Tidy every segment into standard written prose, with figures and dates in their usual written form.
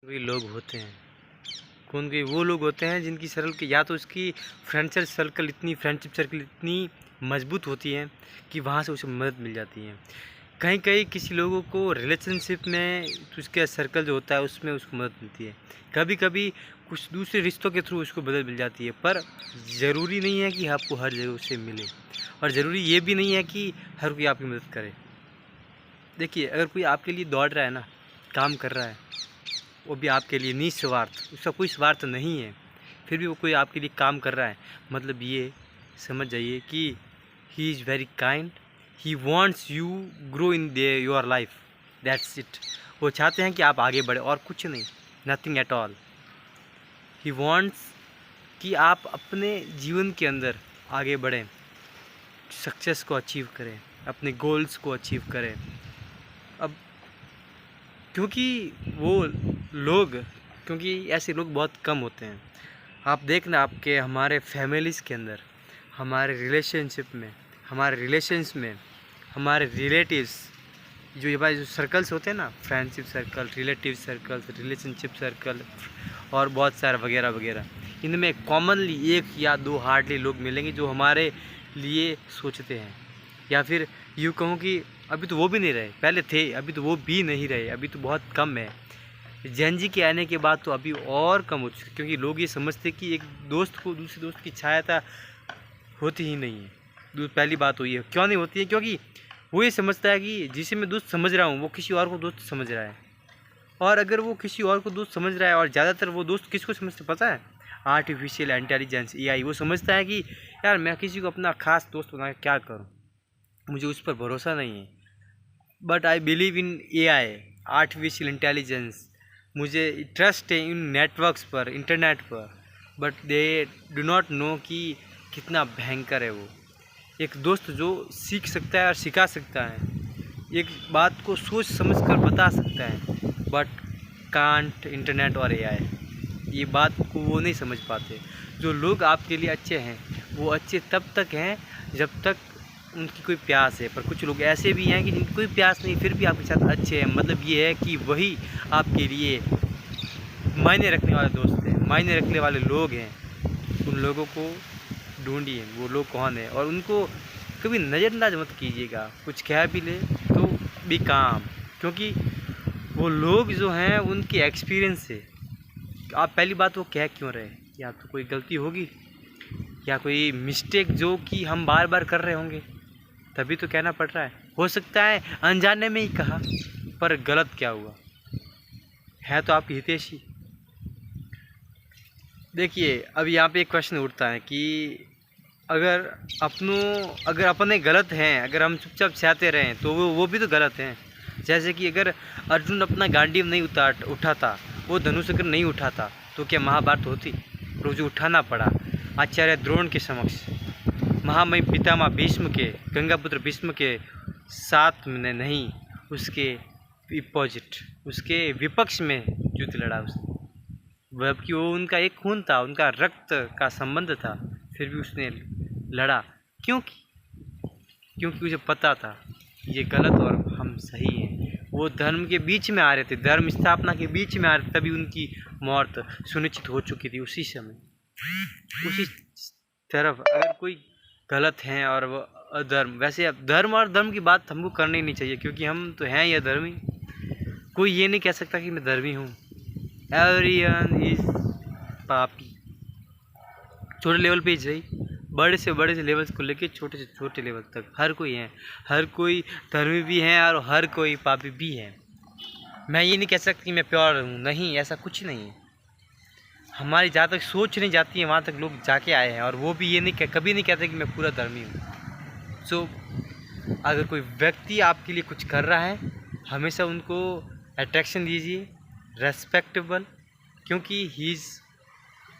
भी लोग होते हैं, कौन कोई वो लोग होते हैं जिनकी सर्कल या तो उसकी फ्रेंडशिप सर्कल इतनी मजबूत होती है कि वहाँ से उसे मदद मिल जाती है। कहीं कहीं किसी लोगों को रिलेशनशिप में उसका सर्कल जो होता है उसमें उसको मदद मिलती है, कभी कभी कुछ दूसरे रिश्तों के थ्रू उसको मदद मिल जाती है। पर ज़रूरी नहीं है कि आपको हर जगह उससे मिले, और ज़रूरी ये भी नहीं है कि हर कोई आपकी मदद करे। देखिए, अगर कोई आपके लिए दौड़ रहा है ना, काम कर रहा है, वो भी आपके लिए निस्वार्थ, उसका कोई स्वार्थ नहीं है, फिर भी वो कोई आपके लिए काम कर रहा है, मतलब ये समझ जाइए कि he is very kind, he wants you grow in your life, that's it. वो चाहते हैं कि आप आगे बढ़े और कुछ नहीं, nothing at all. He wants कि आप अपने जीवन के अंदर आगे बढ़ें, सक्सेस को अचीव करें, अपने गोल्स को अचीव करें। अब क्योंकि वो लोग क्योंकि ऐसे लोग बहुत कम होते हैं। आप देखना, आपके हमारे फैमिलीज़ के अंदर, हमारे रिलेशनशिप में, हमारे रिलेशंस में, हमारे रिलेटिव्स, जो ये भाई जो सर्कल्स होते हैं ना, friendship circle, relative circles, relationship circle और बहुत सारे वगैरह वगैरह, इनमें कॉमनली एक या दो हार्डली लोग मिलेंगे जो हमारे लिए सोचते हैं। या फिर यूँ कहूँ कि अभी तो वो भी नहीं रहे, पहले थे, अभी तो वो भी नहीं रहे, अभी तो बहुत कम है। जेन जी के आने के बाद तो अभी और कम हो चुकी, क्योंकि लोग ये समझते कि एक दोस्त को दूसरे दोस्त की सहायता होती ही नहीं है। पहली बात तो ये क्यों नहीं होती है, क्योंकि वो ये समझता है कि जिसे मैं दोस्त समझ रहा हूँ वो किसी और को दोस्त समझ रहा है। और अगर वो किसी और को दोस्त समझ रहा है, और ज़्यादातर वो दोस्त किसको समझते पता है? Artificial intelligence, AI। वो समझता है कि यार मैं किसी को अपना खास दोस्त बना के क्या करूँ, मुझे उस पर भरोसा नहीं है। But I believe in AI, artificial intelligence. मुझे ट्रस्ट है इन नेटवर्क्स पर, इंटरनेट पर। But they do not know कि कितना भयंकर है वो। एक दोस्त जो सीख सकता है और सिखा सकता है, एक बात को सोच समझ कर बता सकता है, बट कांट इंटरनेट और AI। ये बात को वो नहीं समझ पाते। जो लोग आपके लिए अच्छे हैं वो अच्छे तब तक हैं जब तक उनकी कोई प्यास है, पर कुछ लोग ऐसे भी हैं कि जिनकी कोई प्यास नहीं फिर भी आपके साथ अच्छे हैं। मतलब ये है कि वही आपके लिए मायने रखने वाले दोस्त हैं, मायने रखने वाले लोग हैं। उन लोगों को ढूंढिए, वो लोग कौन है, और उनको कभी नज़रअंदाज मत कीजिएगा। कुछ कह भी ले तो भी काम, क्योंकि वो लोग जो हैं उनके एक्सपीरियंस से आप पहली बात वो कह क्यों रहे, या तो कोई गलती होगी या कोई मिस्टेक जो कि हम बार बार कर रहे होंगे, तभी तो कहना पड़ रहा है। हो सकता है अनजाने में ही कहा, पर गलत क्या हुआ है तो आपकी हितैषी। देखिए, अब यहाँ पे एक क्वेश्चन उठता है कि अगर अगर अपने गलत हैं, अगर हम चुपचाप सहते रहें तो वो भी तो गलत हैं। जैसे कि अगर अर्जुन अपना गांडीव नहीं उठाता, वो धनुषचक्र नहीं उठाता, तो क्या महाभारत होती? रोज उठाना पड़ा आचार्य द्रोण के समक्ष, महामहिम पितामह भीष्म के, गंगापुत्र भीष्म के साथ में नहीं, उसके विपोजिट, उसके विपक्ष में युद्ध लड़ा उसने। जबकि वो उनका एक खून था, उनका रक्त का संबंध था, फिर भी उसने लड़ा। क्योंकि उसे पता था ये गलत और हम सही हैं। वो धर्म के बीच में आ रहे थे, धर्म स्थापना के बीच में आ रहे थे, तभी उनकी मौत सुनिश्चित हो चुकी थी उसी समय, उसी तरफ। अगर कोई गलत हैं और वो अधर्म, वैसे अब धर्म और धर्म की बात हमको करनी नहीं चाहिए, क्योंकि हम तो हैं ये धर्मी। कोई ये नहीं कह सकता कि मैं धर्मी हूँ। एवरीवन इज पापी। छोटे लेवल पे ही सही, बड़े से लेवल्स को लेके छोटे से छोटे लेवल तक हर कोई है, हर कोई धर्मी भी है और हर कोई पापी भी है। मैं ये नहीं कह सकता कि मैं प्योर हूँ, नहीं, ऐसा कुछ नहीं है। हमारी जहाँ तक सोच नहीं जाती है वहाँ तक लोग जाके आए हैं, और वो भी ये नहीं कभी नहीं कहते कि मैं पूरा धर्मी हूँ। सो अगर कोई व्यक्ति आपके लिए कुछ कर रहा है, हमेशा उनको अट्रैक्शन दीजिए, रेस्पेक्टेबल, क्योंकि he is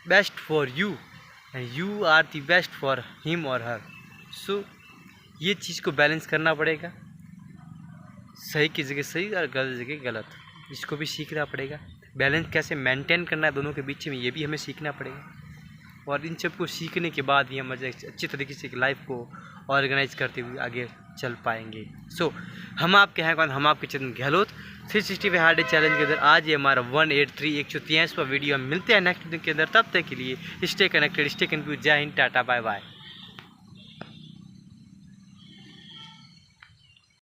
best for you and you are the best for him और हर। सो ये चीज़ को बैलेंस करना पड़ेगा, सही की जगह सही और गलत जगह गलत, इसको भी सीखना पड़ेगा। बैलेंस कैसे मेंटेन करना है दोनों के बीच में, ये भी हमें सीखना पड़ेगा। और इन सब को सीखने के बाद ही हम अच्छी तरीके से लाइफ को ऑर्गेनाइज करते हुए आगे चल पाएंगे। सो हम आपके हैं कौन, हम आपके चंदन गहलोत 365 हार्ड डे चैलेंज के अंदर। आज ये हमारा 183 वीडियो। हम मिलते हैं नेक्स्ट वीडियो के अंदर, तब तक के लिए स्टे कनेक्टेड, स्टे कन्फ्यूज। जय हिंद, टाटा, बाय बाय।